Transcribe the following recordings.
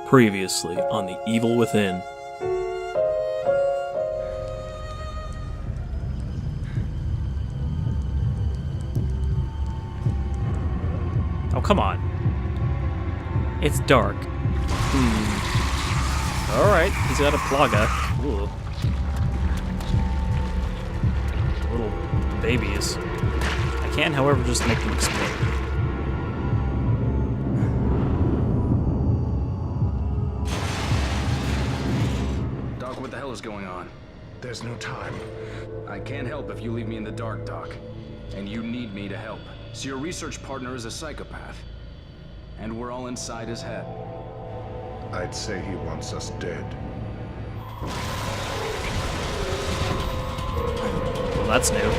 Previously on The Evil Within. Oh, come on. It's dark. Alright, he's got a plaga. Ooh. Little babies. I can, however, just make them explode. Doc, what the hell is going on? There's no time. I can't help if you leave me in the dark, Doc. And you need me to help. So your research partner is a psychopath. And we're all inside his head. I'd say he wants us dead. Well, that's new.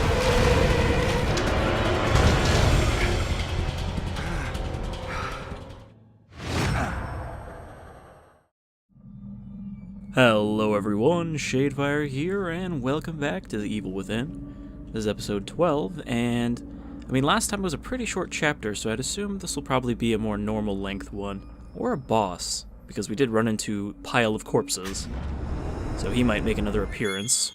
Hello everyone, Shadefyre here, and welcome back to The Evil Within. This is episode 12, and I mean, last time was a pretty short chapter, so I'd assume this will probably be a more normal length one, or a boss, because we did run into a pile of corpses, so he might make another appearance.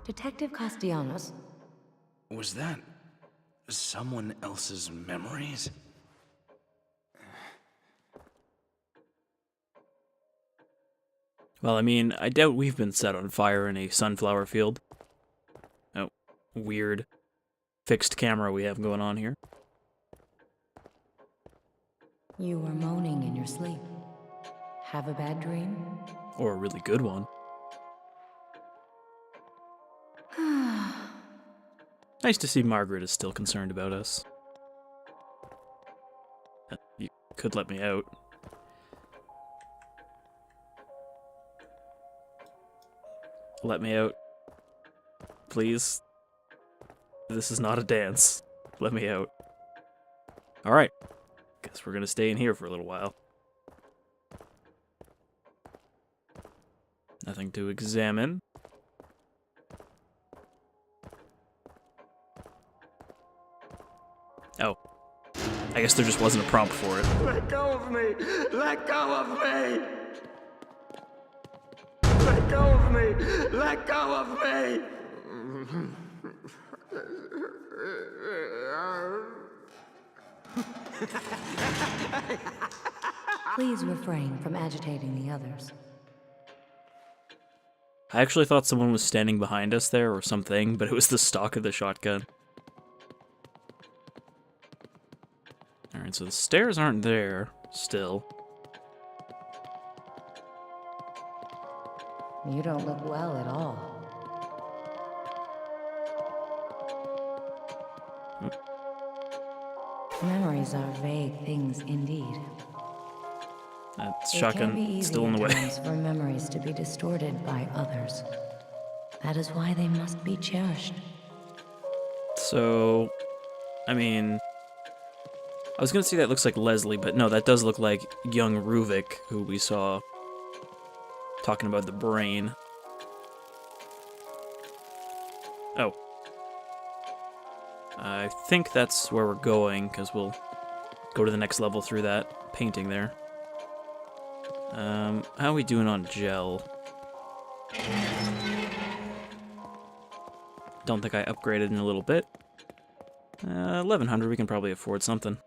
Detective Castellanos? Was that someone else's memories? Well, I mean, I doubt we've been set on fire in a sunflower field. Oh, weird fixed camera we have going on here. You were moaning in your sleep. Have a bad dream? Or a really good one. Nice to see Margaret is still concerned about us. You could let me out. Let me out. Please. This is not a dance. Let me out. Alright. Guess we're gonna stay in here for a little while. Nothing to examine. Oh. I guess there just wasn't a prompt for it. Let go of me! Let go of me! Let go of me! Let go of me! Please refrain from agitating the others. I actually thought someone was standing behind us there or something, but it was the stock of the shotgun. Alright, so the stairs aren't there, still. You don't look well at all. Memories are vague things indeed. That It can be shotgun easy still in the at way. times for memories to be distorted by others. That is why they must be cherished. So, I mean, I was gonna say that looks like Leslie, but no, that does look like young Ruvik, who we saw talking about the brain. Oh. I think that's where we're going, because we'll go to the next level through that painting there. How are we doing on gel? Don't think I upgraded in a little bit. 1100, we can probably afford something.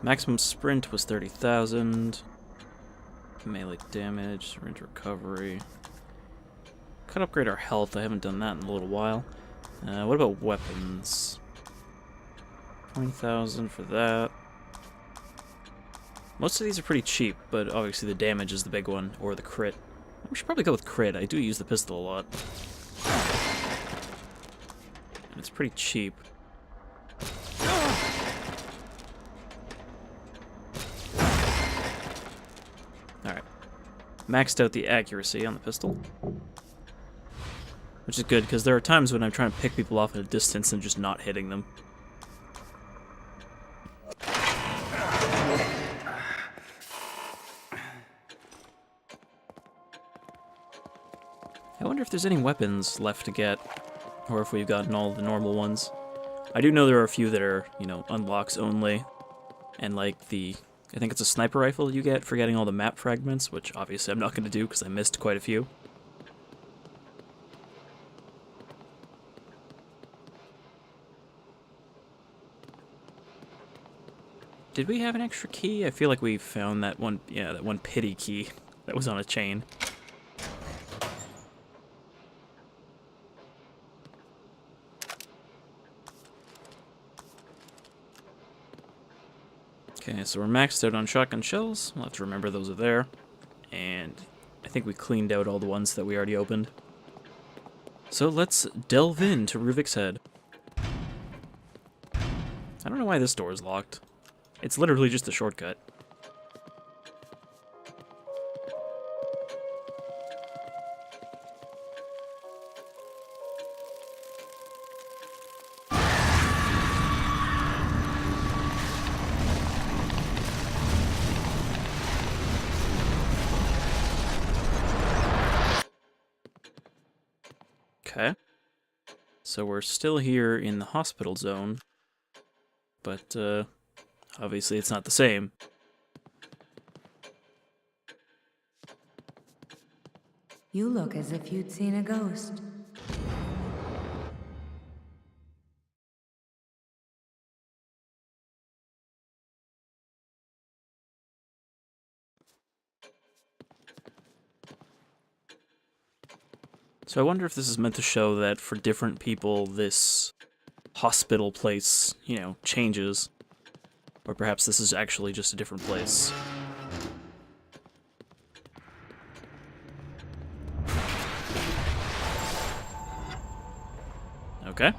Maximum sprint was 30,000. Melee damage, syringe recovery. Could upgrade our health, I haven't done that in a little while. What about weapons? 20,000 for that. Most of these are pretty cheap, but obviously the damage is the big one, or the crit. We should probably go with crit. I do use the pistol a lot. And it's pretty cheap. Alright. Maxed out the accuracy on the pistol. Which is good, because there are times when I'm trying to pick people off at a distance and just not hitting them. I wonder if there's any weapons left to get, or if we've gotten all the normal ones. I do know there are a few that are, you know, unlocks only, and like the, I think it's a sniper rifle you get for getting all the map fragments, which obviously I'm not going to do because I missed quite a few. Did we have an extra key? I feel like we found that one, yeah, that one pity key that was on a chain. Okay, so we're maxed out on shotgun shells. We'll have to remember those are there. And I think we cleaned out all the ones that we already opened. So let's delve into Ruvik's head. I don't know why this door is locked. It's literally just a shortcut. Okay. So we're still here in the hospital zone, but obviously it's not the same. You look as if you'd seen a ghost. So I wonder if this is meant to show that for different people this hospital place, you know, changes. Or perhaps this is actually just a different place. Okay.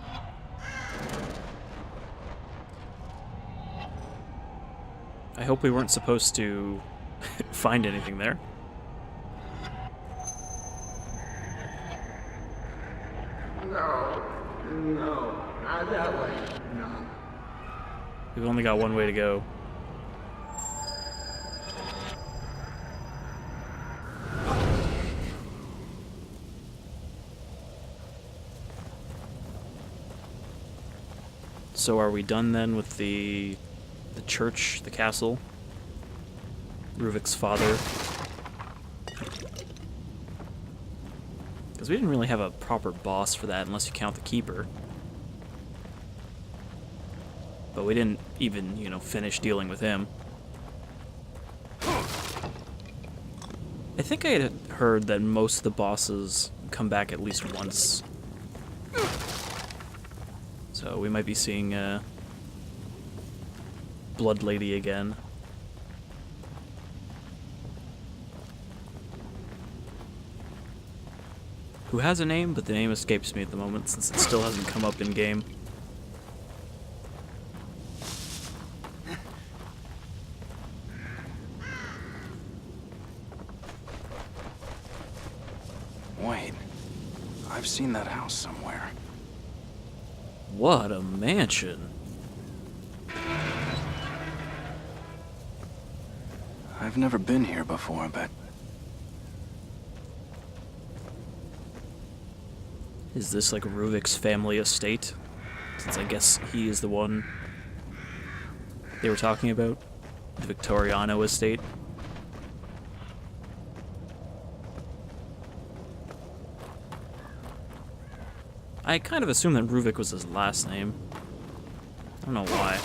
I hope we weren't supposed to find anything there. No, not that way. No. We've only got one way to go. So are we done then with the church, the castle? Ruvik's father? Because we didn't really have a proper boss for that unless you count the keeper. But we didn't even, you know, finish dealing with him. I think I had heard that most of the bosses come back at least once. So we might be seeing Blood Lady again. Who has a name, but the name escapes me at the moment since it still hasn't come up in game. Wait, I've seen that house somewhere. What a mansion! I've never been here before, but Is this like Ruvik's family estate? Since I guess he is the one they were talking about. The Victoriano estate. I kind of assumed that Ruvik was his last name. I don't know why.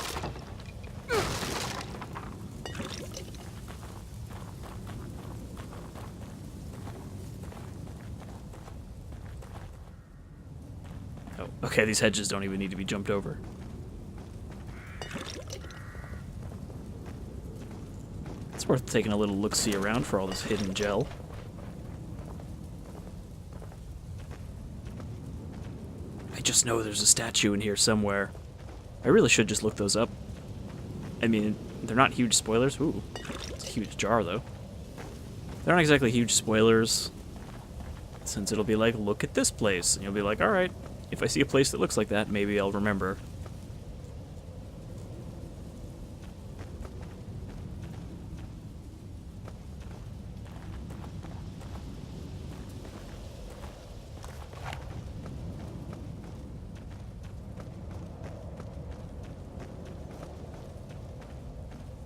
Oh, Okay, these hedges don't even need to be jumped over. It's worth taking a little look-see around for all this hidden gel. I just know there's a statue in here somewhere. I really should just look those up. I mean, they're not huge spoilers. Ooh, it's a huge jar, though. They're not exactly huge spoilers, since it'll be like, look at this place. And you'll be like, alright, if I see a place that looks like that, maybe I'll remember.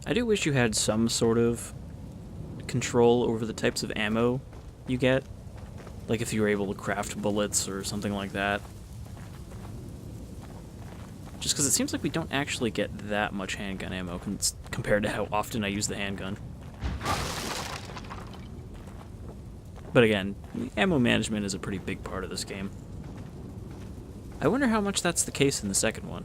I do wish you had some sort of control over the types of ammo you get. Like if you were able to craft bullets or something like that. Just because it seems like we don't actually get that much handgun ammo compared to how often I use the handgun. But again, ammo management is a pretty big part of this game. I wonder how much that's the case in the second one.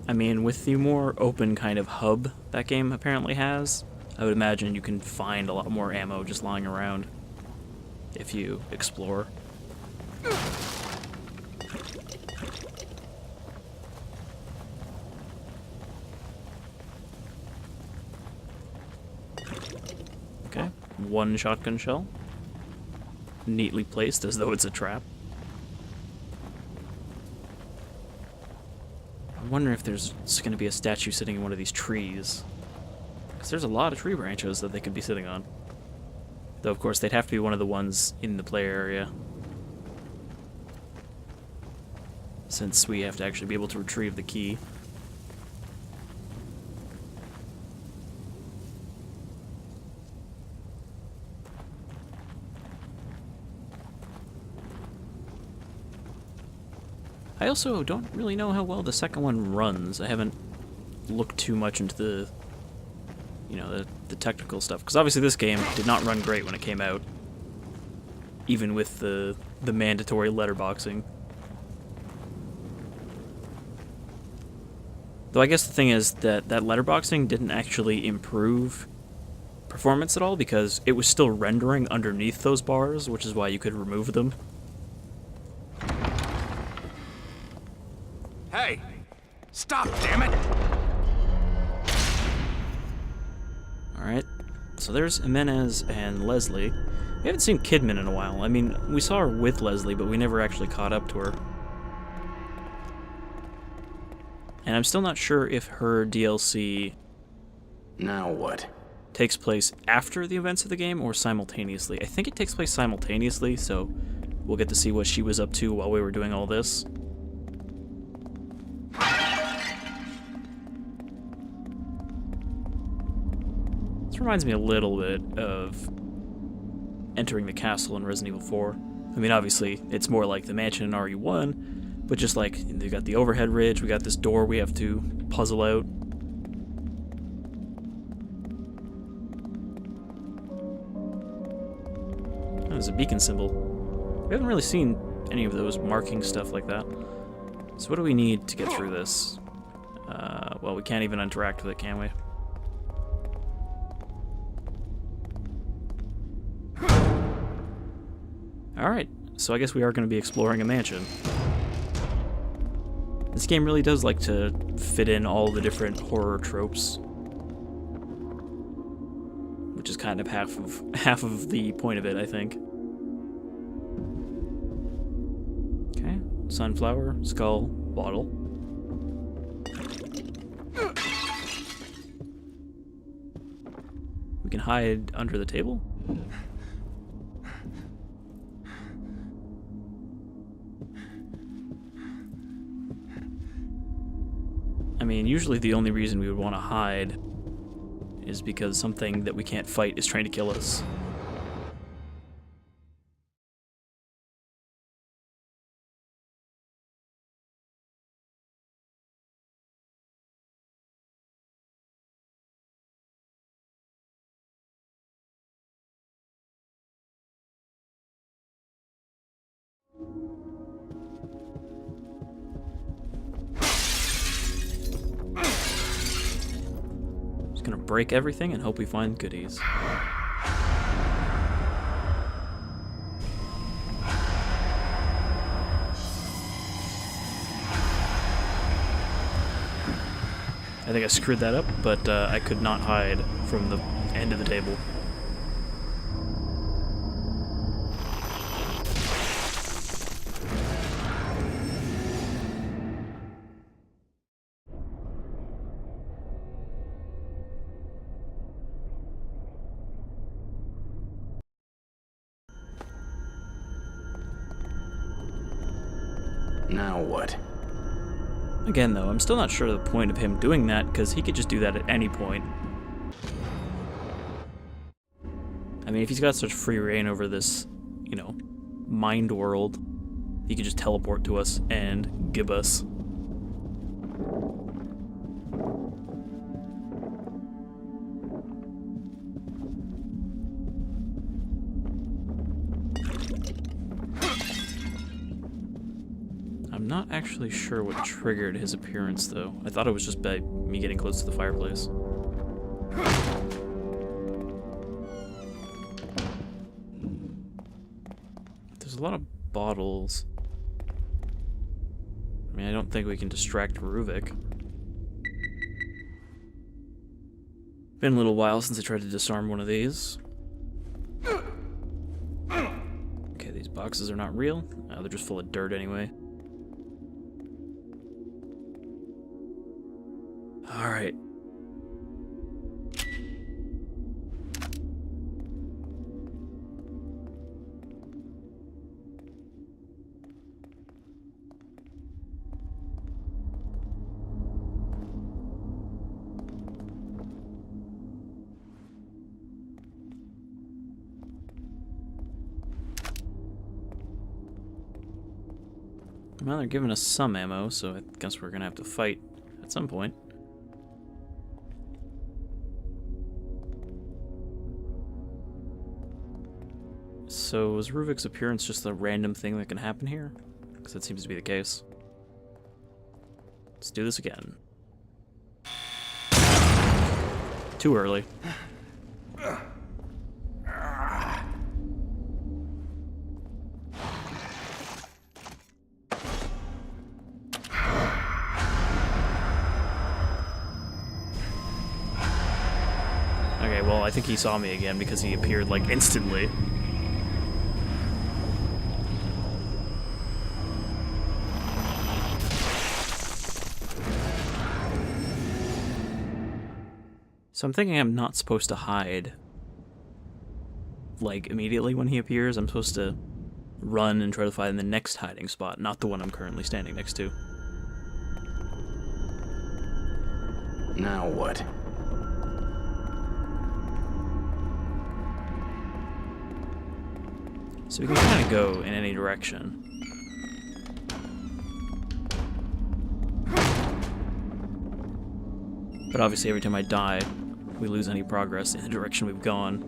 I mean, with the more open kind of hub that game apparently has, I would imagine you can find a lot more ammo just lying around if you explore. Okay, one shotgun shell. Neatly placed as though it's a trap. I wonder if there's going to be a statue sitting in one of these trees. Because there's a lot of tree branches that they could be sitting on. Though, of course, they'd have to be one of the ones in the play area. Since we have to actually be able to retrieve the key. I also don't really know how well the second one runs. I haven't looked too much into the, you know, the technical stuff. Because obviously this game did not run great when it came out. Even with the mandatory letterboxing. Though I guess the thing is that letterboxing didn't actually improve performance at all, because it was still rendering underneath those bars, which is why you could remove them. Hey! Stop, damn it! Alright, so there's Jimenez and Leslie. We haven't seen Kidman in a while. I mean, we saw her with Leslie, but we never actually caught up to her. And I'm still not sure if her DLC Now what? takes place after the events of the game or simultaneously. I think it takes place simultaneously, so we'll get to see what she was up to while we were doing all this. This reminds me a little bit of entering the castle in Resident Evil 4. I mean, obviously, it's more like the mansion in RE1, but just like, they got the overhead ridge, we got this door we have to puzzle out. Oh, there's a beacon symbol. We haven't really seen any of those marking stuff like that. So what do we need to get through this? Well, we can't even interact with it, can we? Alright, so I guess we are going to be exploring a mansion. This game really does like to fit in all the different horror tropes. Which is kind of half of the point of it, I think. Okay, sunflower, skull, bottle. We can hide under the table? I mean, usually the only reason we would want to hide is because something that we can't fight is trying to kill us. Gonna break everything and hope we find goodies. I think I screwed that up, but I could not hide from the end of the table. Now what? Again, though, I'm still not sure of the point of him doing that, because he could just do that at any point. I mean, if he's got such free reign over this, you know, mind world, he could just teleport to us and give us. I'm not actually sure what triggered his appearance, though. I thought it was just by me getting close to the fireplace. There's a lot of bottles. I mean, I don't think we can distract Ruvik. Been a little while since I tried to disarm one of these. Okay, these boxes are not real. They're just full of dirt anyway. Alright. Well, they're giving us some ammo, so I guess we're gonna have to fight at some point. So, is Ruvik's appearance just a random thing that can happen here? Because that seems to be the case. Let's do this again. Too early. Okay, well, I think he saw me again because he appeared, like, instantly. So I'm thinking I'm not supposed to hide, like, immediately when he appears. I'm supposed to run and try to find the next hiding spot, not the one I'm currently standing next to. Now what? So we can kind of go in any direction. But obviously every time I die, we lose any progress in the direction we've gone.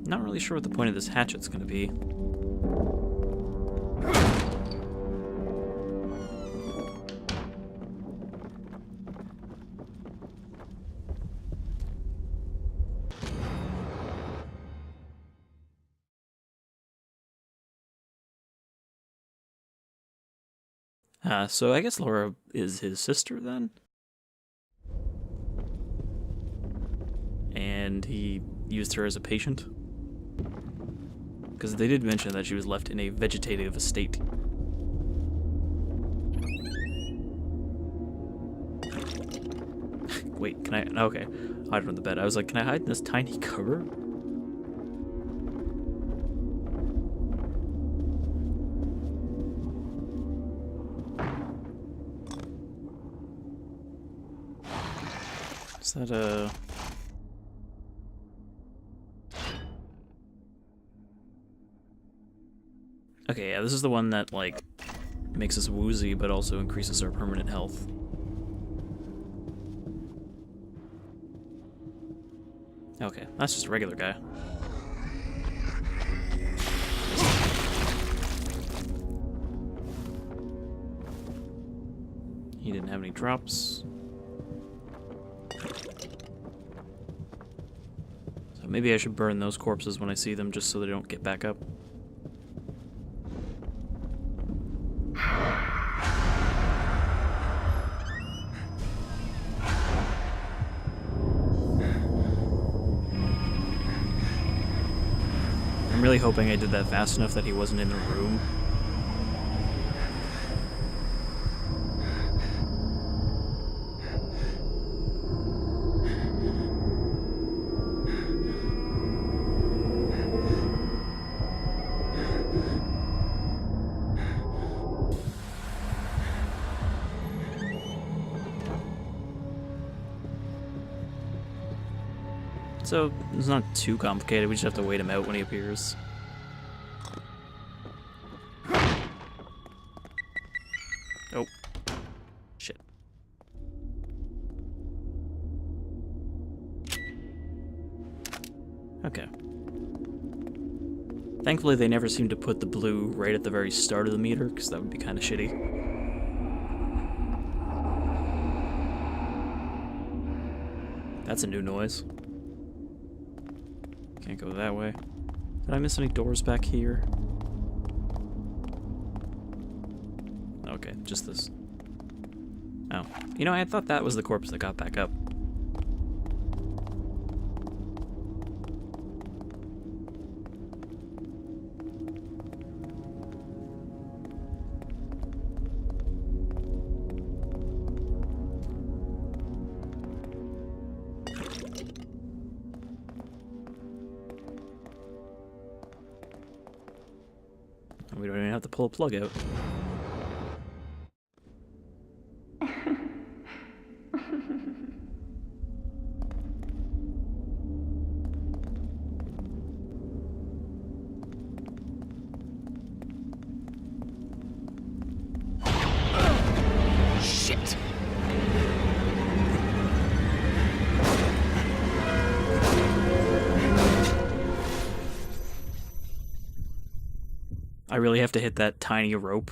Not really sure what the point of this hatchet's gonna be. So I guess Laura is his sister then? And he used her as a patient? Because they did mention that she was left in a vegetative state. Wait, can I? Okay, hide from the bed. I was like, can I hide in this tiny cupboard? Is that a... Okay, yeah, this is the one that, like, makes us woozy, but also increases our permanent health. Okay, that's just a regular guy. drops. So maybe I should burn those corpses when I see them just so they don't get back up. I'm really hoping I did that fast enough that he wasn't in the room. So, it's not too complicated, we just have to wait him out when he appears. Oh. Shit. Okay. Thankfully, they never seem to put the blue right at the very start of the meter, because that would be kind of shitty. That's a new noise. Can't go that way. Did I miss any doors back here? Okay, just this. Oh. You know, I thought that was the corpse that got back up. We don't even have to pull a plug out. Shit! I really have to hit that tiny rope.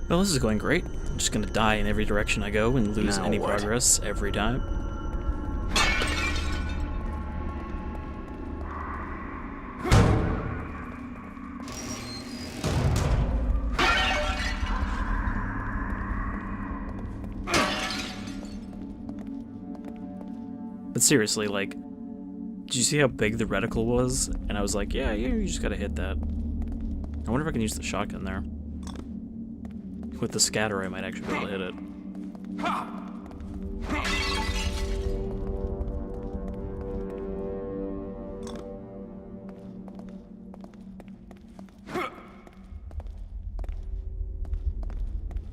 Well, this is going great. I'm just gonna die in every direction I go and lose Now any what? progress every time. But seriously, like, did you see how big the reticle was? And I was like, yeah, you just gotta hit that. I wonder if I can use the shotgun there. With the scatter, I might actually be able to hit it.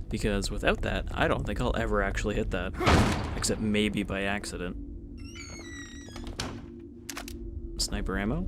Because without that, I don't think I'll ever actually hit that. Except maybe by accident. Sniper ammo?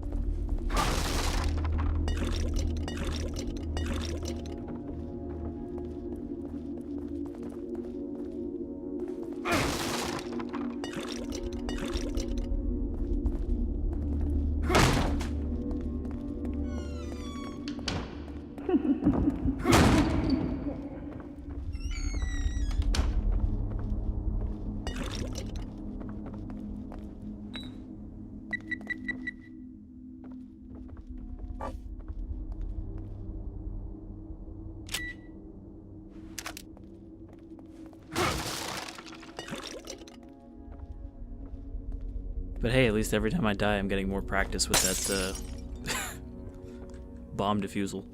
But hey, at least every time I die, I'm getting more practice with that, bomb defusal.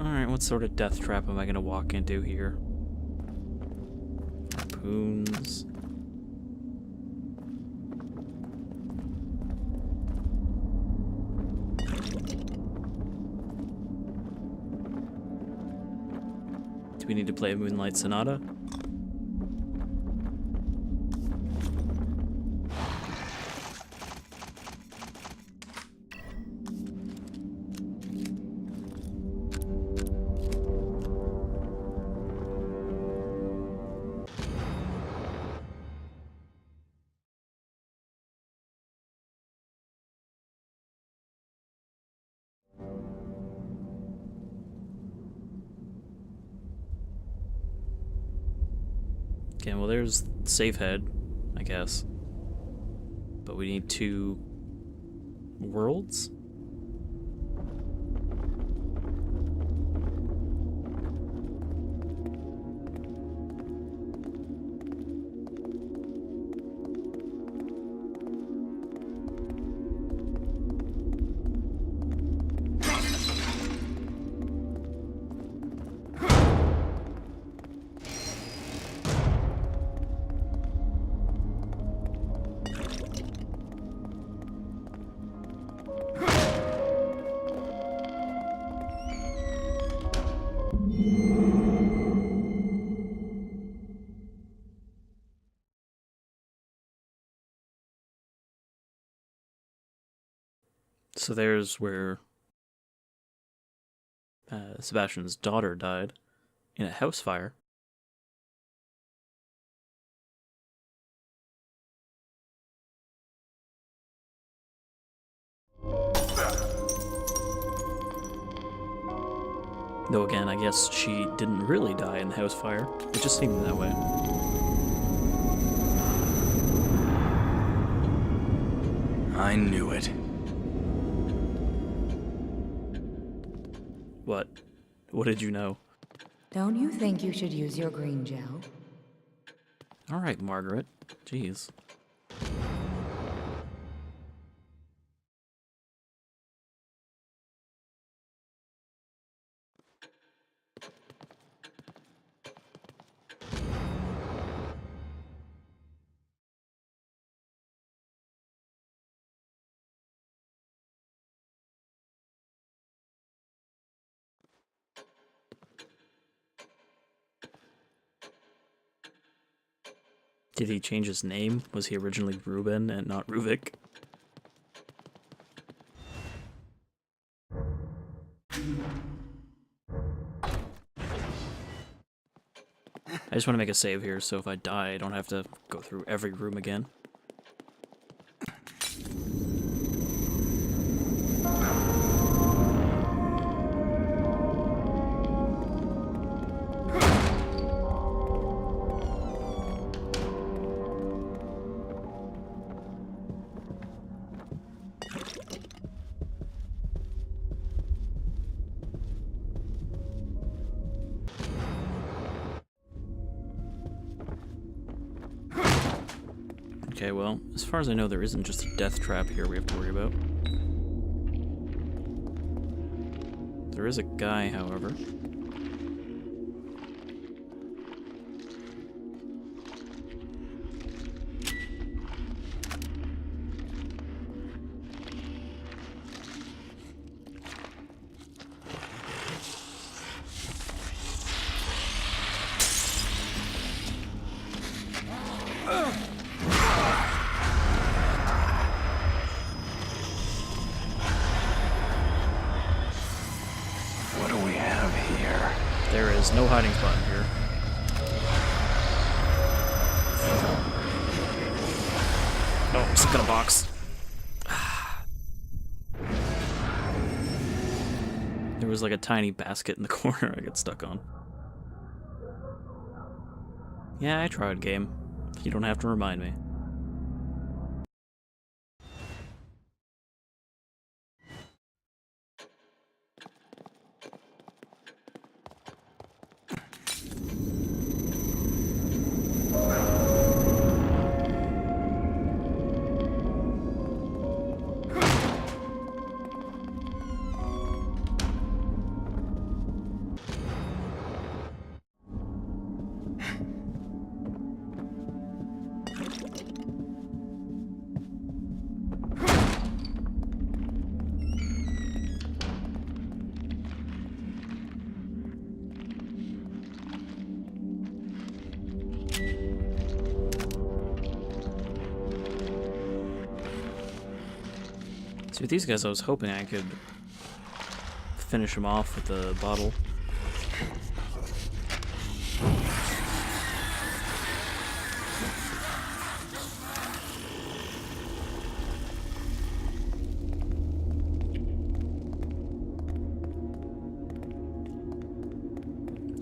Alright, what sort of death trap am I gonna walk into here? Harpoons. Do we need to play a Moonlight Sonata? Okay, well there's safe head, I guess. But we need 2 worlds? So there's where Sebastian's daughter died in a house fire. Though again, I guess she didn't really die in the house fire. It just seemed that way. I knew it. What? What did you know? Don't you think you should use your green gel? Alright, Margaret. Jeez. Did he change his name? Was he originally Ruben and not Ruvik? I just want to make a save here, so if I die, I don't have to go through every room again. Okay, well, as far as I know, there isn't just a death trap here we have to worry about. There is a guy, however. There is no hiding spot in here. Oh, I'm stuck in a box. There was like a tiny basket in the corner I got stuck on. Yeah, I tried, game. You don't have to remind me. See, with these guys, I was hoping I could finish them off with the bottle.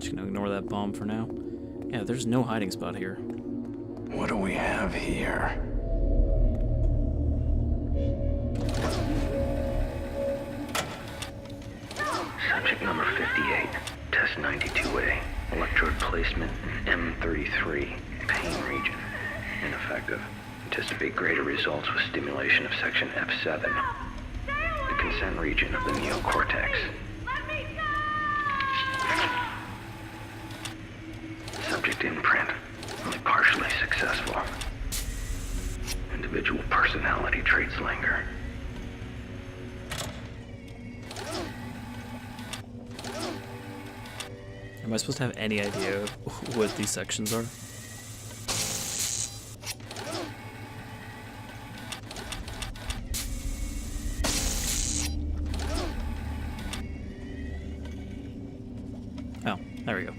Just gonna ignore that bomb for now. Yeah, there's no hiding spot here. What do we have here? Subject number 58, test 92A, electrode placement M33, pain region, ineffective. Anticipate greater results with stimulation of section F7, the consent region of the neocortex. Subject imprint, only partially successful. Individual personality traits linger. Am I supposed to have any idea what these sections are? Oh, there we go.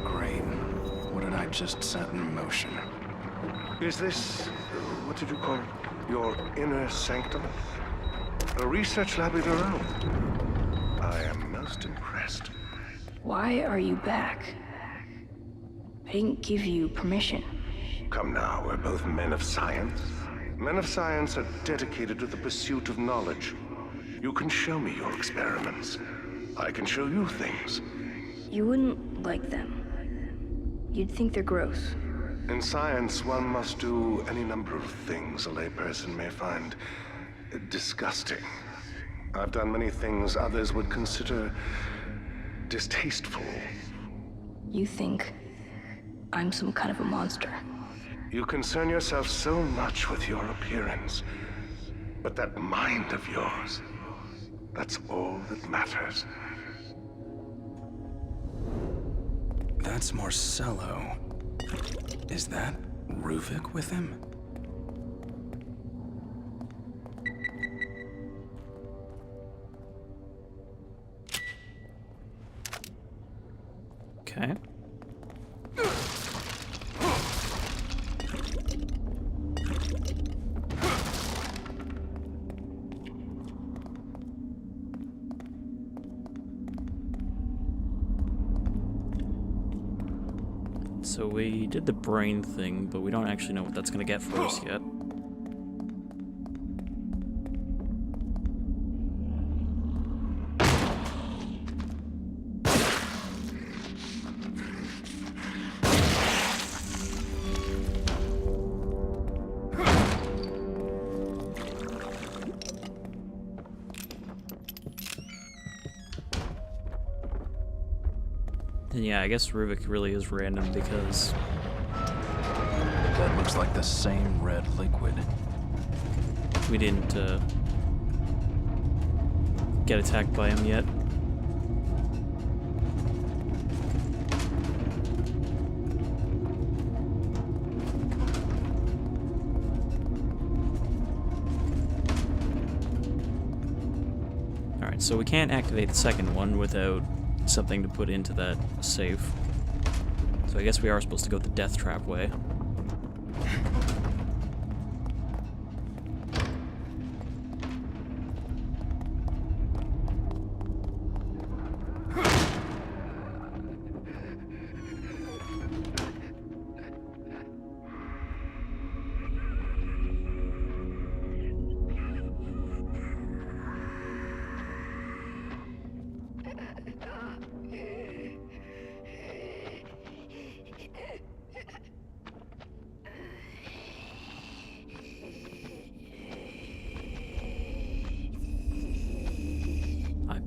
Great. What did I just set in motion? Is this, what did you call it? Your inner sanctum? A research lab of your own? I am most impressed. Why are you back? I didn't give you permission. Come now, we're both men of science. Men of science are dedicated to the pursuit of knowledge. You can show me your experiments. I can show you things. You wouldn't like them. You'd think they're gross. In science, one must do any number of things a layperson may find disgusting. I've done many things others would consider distasteful. You think I'm some kind of a monster. You concern yourself so much with your appearance, but that mind of yours, that's all that matters. That's Marcello. Is that Ruvik with him? Okay. So we did the brain thing, but we don't actually know what that's gonna get for us yet. And yeah, I guess Ruvik really is random because That looks like the same red liquid. we didn't get attacked by him yet. Alright, so we can't activate the second one without something to put into that safe. So I guess we are supposed to go the death trap way.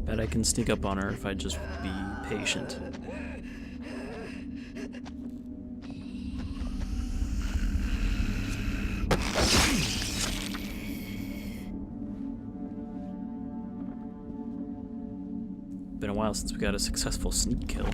Bet I can sneak up on her if I just be patient. Been a while since we got a successful sneak kill.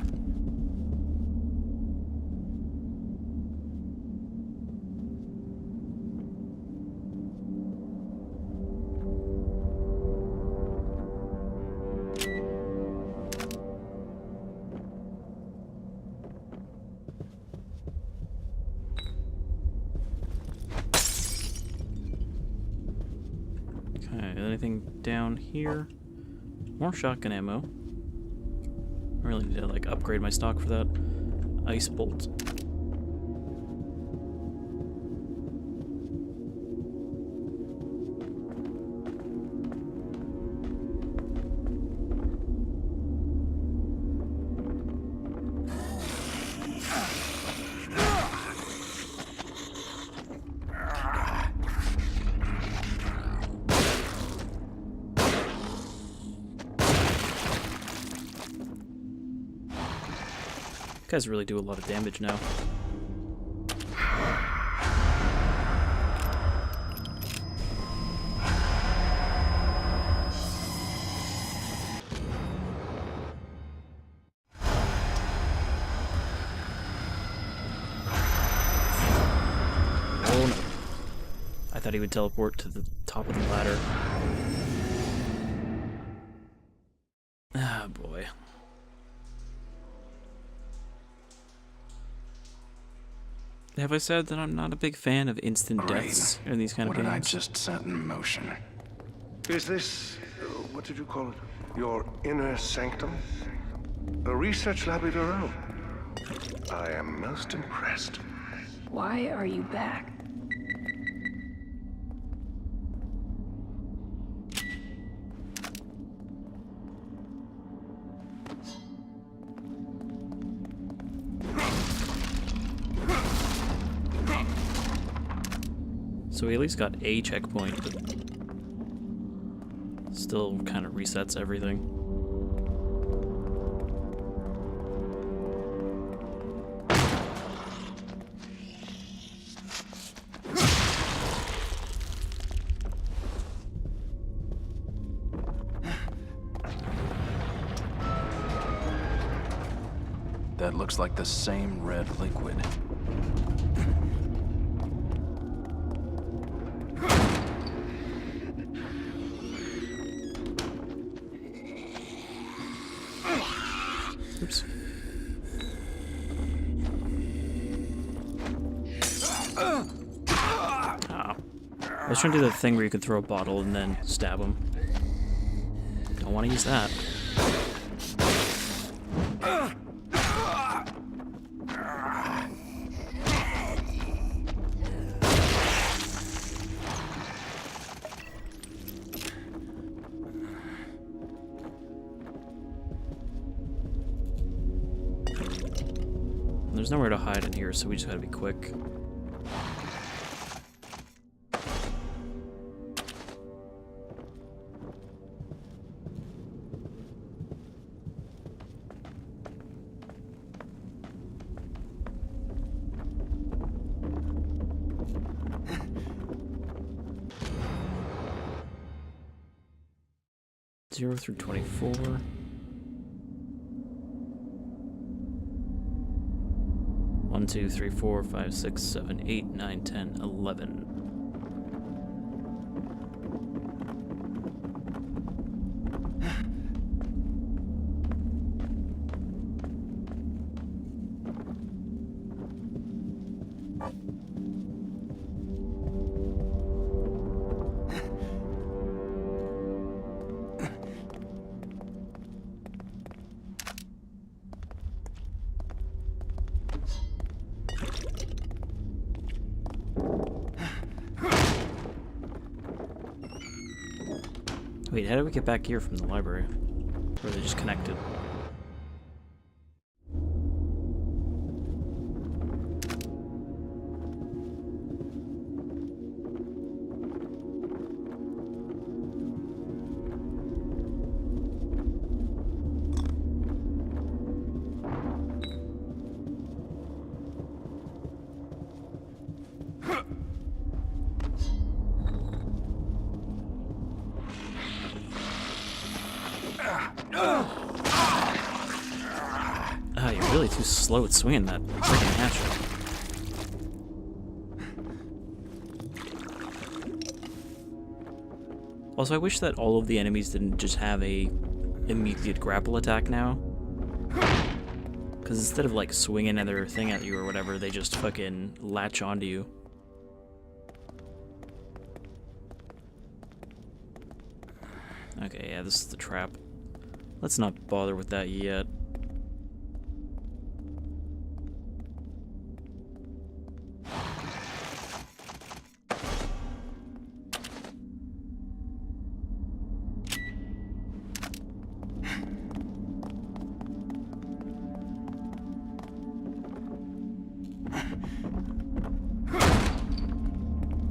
Alright, anything down here? More shotgun ammo. I really need to like upgrade my stock for that. Ice bolt. Guys really do a lot of damage now. Oh no. I thought he would teleport to the top of the ladder. Ah, boy. Have I said that I'm not a big fan of instant deaths in these kind of games? What did I just set in motion? Is this, what did you call it? Your inner sanctum? A research lab of your own? I am most impressed. Why are you back? So we at least got a checkpoint, but still kind of resets everything. That looks like the same red liquid. Oops. Oh. I was trying to do the thing where you could throw a bottle and then stab him. Don't want to use that. There's nowhere to hide in here, so we just gotta be quick. Zero through 24. 1, 2, 3, 4, 5, 6, 7, 8, 9, 10, 11. Wait, how did we get back here from the library? Or are they just connected? Ah, you're really too slow at swinging that freaking hatchet. Also, I wish that all of the enemies didn't just have a immediate grapple attack now. Because instead of like swinging another thing at you or whatever, they just fucking latch onto you. Okay, yeah, this is the trap. Let's not bother with that yet.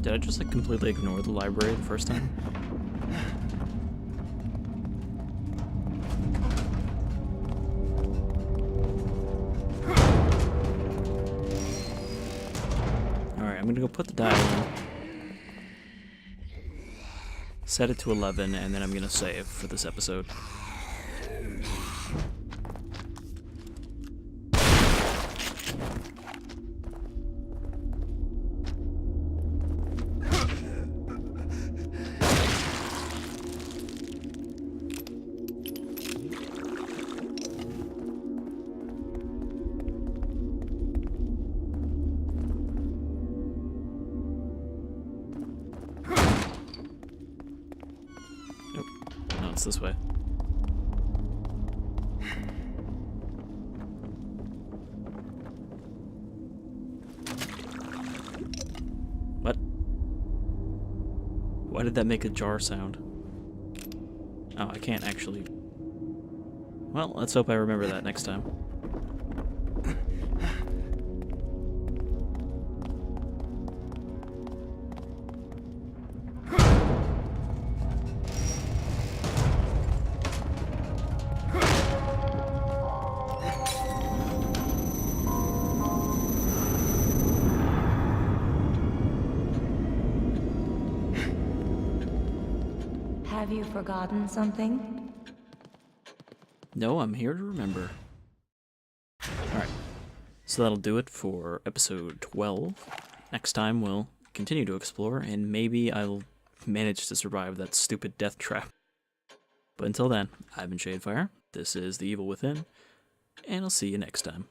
Did I just like completely ignore the library the first time? Alright, I'm gonna go put the dial in. Set it to 11, and then I'm gonna save for this episode. No, it's this way. What? Why did that make a jar sound? Oh, I can't actually... Well, let's hope I remember that next time. Have you forgotten something? No, I'm here to remember. Alright, so that'll do it for episode 12. Next time we'll continue to explore, and maybe I'll manage to survive that stupid death trap. But until then, I've been Shadefyre, this is The Evil Within, and I'll see you next time.